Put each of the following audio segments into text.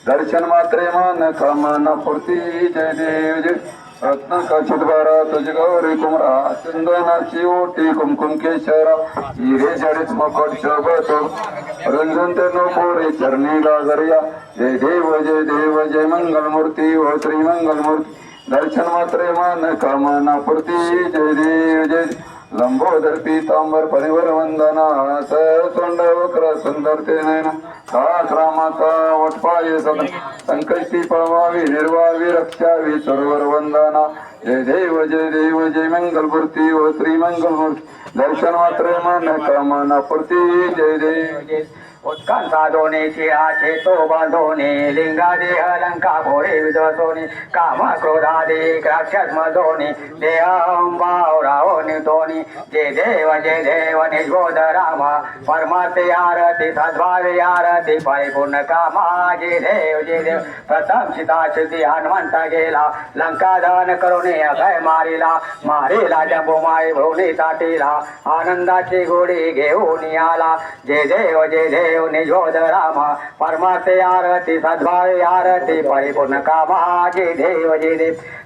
दर्शन मात्रे मन कामना पूर्ती जय देव जय रत्न खचित बारा तुझ गौरी कुमरा चंदनाची ओटी कुमकुम केशरा हिरे जडीत मकट शोभत रंजन ते नोपोरे चरणी गागरिया जय देव जय मंगल मूर्ती ओ श्री मंगल मूर्ती दर्शन मात्रे मन कामना पूर्ती जय देव जय लंबोदर पीतांबर परिवर वंदना सोंड वक्र सुंदर ते नयना रामाचा वटपाय सदा संकष्टी पळवावी निर्वावी रक्षावी सर्वर वंदना जय देव जय मंगल मूर्ती ओ श्री मंगल मूर्ती दर्शन मात्रे मन कामना पूर्ती जय देव जय उत्कंठा दोने शिराचे तो बांधोने लिंगा देह लंका भोरे विद्वसोनी काम क्रोधादे राक्षस मधोनी देहंभाव रावणी दोनी जय देव निजोद रामा परमाते आरती सद्भावे आरती परिपूर्ण कामा जय देव प्रथम सीता शुद्धी हनुमंता गेला लंका दहन करून अभय मारिला जंबुमाई भोवनी साठीला आनंदाची गोडी घेऊन आला जय देव निजोद रामा परमाते आरती सद्भावे आरती परिपूर्ण कामा जय देव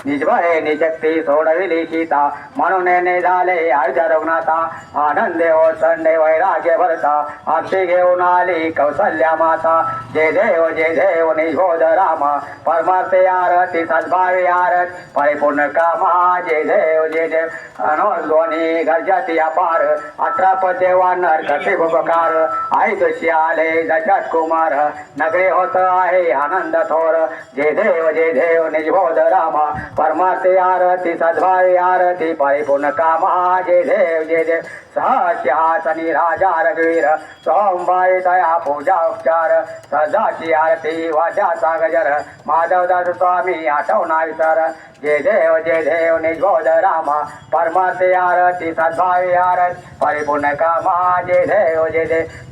निजभय निशक्ती सोडविली सीता म्हणून निघाले अर्ज रघुनाथा आनंदे ओसंडे वैराग्य भरता आरती घेऊन आली कौसल्या माता जय देव निजोद रामा परमाते आरती सद्भावे आरती परिपूर्ण कामा जय देव अनोद्वनी गर्जती अपार 18 पदे वानर कसे उपकार आई तुझी आले दशरथ कुमार नगरे होत आहे आनंद थोर जय देव निजोद रामा परमाते आरती सद्भावे आरती परिपूर्ण कामा जय देव सहस्यासनी राजा रघुवीर सोमबाई दया पूजा उपचार सदाची आरती वाजाचा गजर माधवदास स्वामी आठवना विसर जय देव निजोद रामा परमाते आरती सद्भावे आरती परिपूर्ण कामा जय देव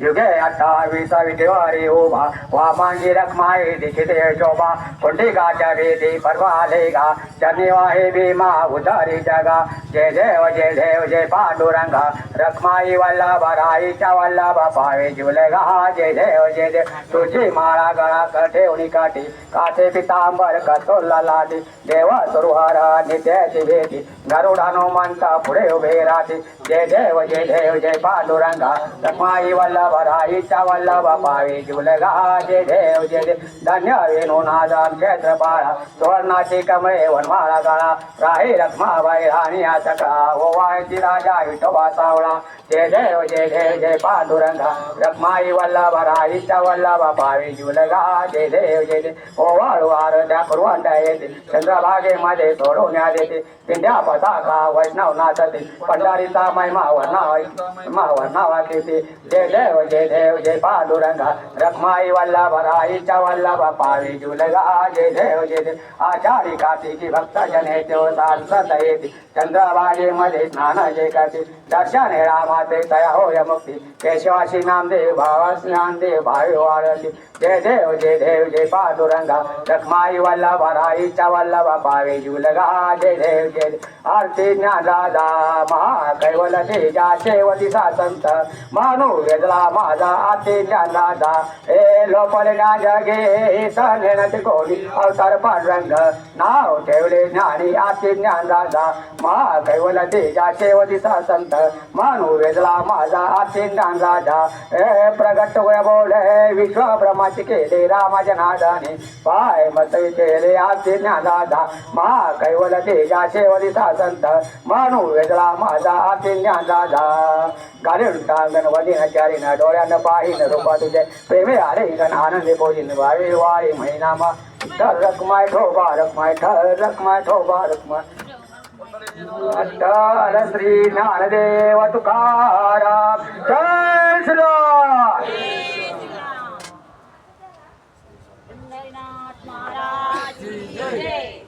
युगे 28 विटेवारी उभा वामांगी रखमाई दिखिते शोभा कुंडिकाच्या भेदी परवालेगा चनिवाहे भीमा उदारी जगा जय देव जय पांडुरंगा रखमाई वल्लभा राईच्या वल्लभा पावे जुलगा जय देव तुझी माळा गळा कठेवणी काठी काठे पितांबर कसोला लाटी देव सुरुहार नित्याची भेटी गरुड हनुमंता पुढे उभे राहते जय देव जय पांडुरंगा रखमाई वल्लभा राईच्या वल्लभा पावे जुलगा जय देव धन्य वेणुनादाम क्षेत्रपाळा सुवर्णाची कमळे वनमाळा गळा राही रखमाबाई राणी सकळा ओवाळती राजा विठोबा सावळा जय देव पांडुरंगा रखमाई वल्लभा राईच्या वल्लभा पावे जुलगा जय देव ओवाळू आरत्या कुरवंटा येते चंद्रभागेमध्ये सोडवण्यात येते पिंड्या पताका वैष्णव नाचते पंढरीचा महिमा वर्णावा येते जय देव पांडुरंगा रखमाई वल्लभा राईच्या वल्लभा पावे जुलगा जय देव आषाढी कार्तिकी भक्त जने सात येते चंद्रभागेमध्ये स्नान जे करते दर्शन रामाचे तया होय मुक्ती केशवाशी नामदेव भावास नामदेव भावे वाळती जय देव पांडुरंगा रखमाई वल्लभा राईच्या वल्लभा पावे जुलगा जय देव आरती ज्ञान राजा महाकैवल तेजा शेवतीचा संत मानू वेदला माझा आरती ज्ञान राजा हे लोपल्या जगे सनेन कोणी अवतार पांडुरंग नाव ठेवले ज्ञानी आरती ज्ञान राजा महाकैवल तेजा शेवतीचा संत मानू वेदला माझा आरती ज्ञान राजा हे प्रगट बोले विश्व ब्रह्माची केले रामाच्या नादाने पाय मत केले आरती ज्ञान राजा महाकैवल तेजा शेवतीचा संत मानू वेदला माझा आरती ज्ञान राजा गाडीन गणपतीनं चारीनं डोळ्यानं पाहिन रूपा तुझे प्रेमे आले गण आनंदी भोजिन वावे वारी महिनामा रखमाय ठोबा रखमाय ठोबा अट्टाल श्री ज्ञानदेव तुकाराम जय श्रीराम महाराज जय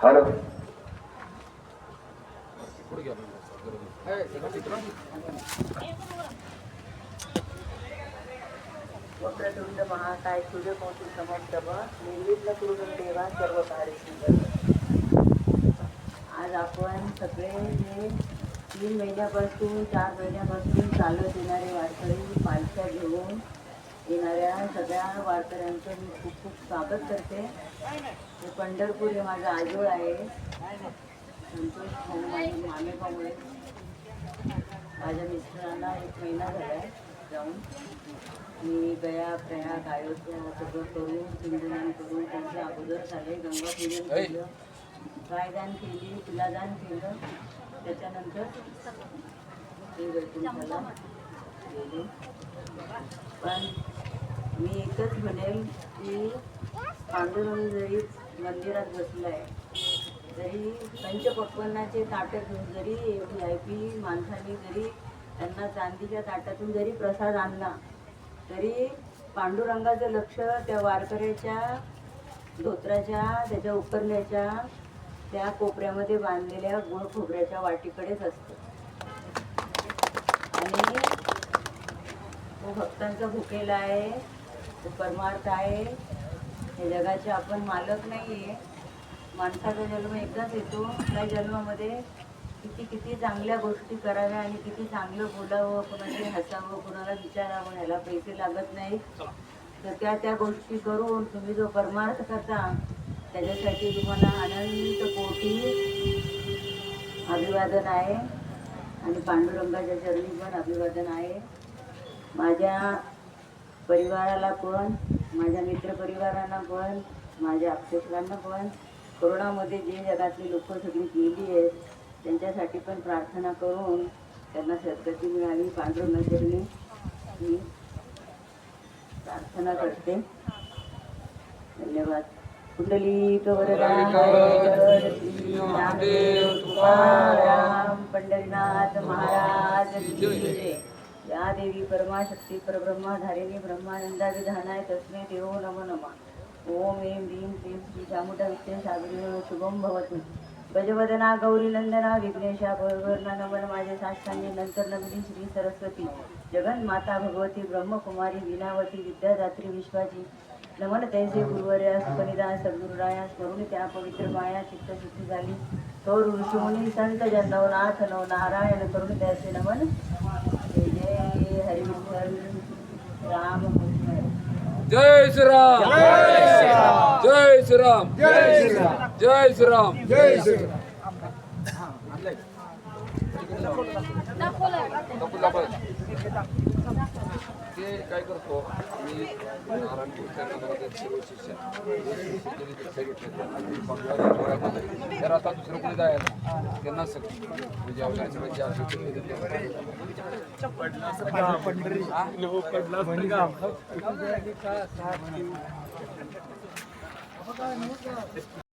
हॅलो वक्रतुंड महाकाय सूर्यकोटि समप्रभ निर्विघ्न कुरु देवा सर्व कार्यसिद्ध. आज आपण सगळे जे 3 महिन्यापासून 4 महिन्यापासून चालत येणारे वारकरी पालख्या घेऊन येणाऱ्या सगळ्या वारकऱ्यांचं मी खूप खूप स्वागत करते. हे पंढरपूर हे माझं आजोळ आहे. संतोष भाऊ माझे मामेपामुळे माझ्या मिस्टरांना 1 महिना झाला आहे जाऊन. मी गया प्रयाग अयोध्या सगळं करून पिंडदान करून त्यांच्या अगोदर झाले. गंगापूजन केलं, गायदान केली, तुलादान केलं. त्याच्यानंतर ते वैकुंठाला गेले. पण मी एकच म्हणेल की पांडुरंग जरी मंदिरात बसला आहे, जरी पंचपक्वान्नाचे ताटं घेऊन जरी VIP माणसांनी जरी त्यांना चांदीच्या ताटातून जरी प्रसाद आणला, तरी पांडुरंगाचं लक्ष त्या वारकऱ्याच्या धोत्राच्या त्याच्या उपरण्याच्या त्या कोपऱ्यामध्ये बांधलेल्या गोड खोबऱ्याच्या वाटीकडेच असतं. आणि तो भक्तांचा भुकेला आहे, तो परमार्थ आहे. या जगाचे आपण मालक नाही आहे. माणसाचा जन्म एकदाच येतो. त्या जन्मामध्ये किती किती चांगल्या गोष्टी कराव्या आणि किती चांगलं बोलावं, कोणाचे हसावं, कोणाला विचारावं, ह्याला पैसे लागत नाही. तर त्या गोष्टी करून तुम्ही जो परमार्थ करता त्याच्यासाठी तुम्हाला अनंत कोटी अभिवादन आहे आणि पांडुरंगाच्या चरणी पण अभिवादन आहे. माझ्या परिवाराला पण, माझ्या मित्रपरिवारांना पण, माझ्या अक्षरांना पण कोरोनामध्ये जे जगातली लोक सगळी गेली आहेत त्यांच्यासाठी पण प्रार्थना करून त्यांना सद्गती मिळावी पांडुरंगाचरणी मी प्रार्थना करते. धन्यवाद. कुंडलिक वरदान श्री नामदेव तुकाराम पंढरीनाथ महाराज की जय. या देवी परमाशक्ती परब्रह्मा धारिणी ब्रह्मानंदा विधानाय तस्मै देवो नमो नमः. ओम ऐं ह्रीं क्लीं श्री चामुंडा विद्ये सागरी शुभम भवतु. गजवदना गौरी नंदना विघ्नेशा भववर्णा नमन माझे साष्टांगी नंतर नमिनी श्री सरस्वती जगन माता भगवती ब्रह्मकुमारी विनावती विद्यादात्री विश्वाची नमन तैसे गुरुवर्या सुपनिदा सद्गुरुराया करुणी त्या पवित्र माया चित्तशुद्धी झाली. थोर ऋषीमुनी संत जनवनाथ नव नारायण करुणी त्याचे नमन. जय जय हरी विठ्ठल राम कृष्ण. जय श्रीराम, जय श्रीराम, जय श्रीराम, जय श्रीराम, जय श्रीराम. ते काय करतो मी तर आता दुसरं कोणी जायला त्यांना सगळं म्हणजे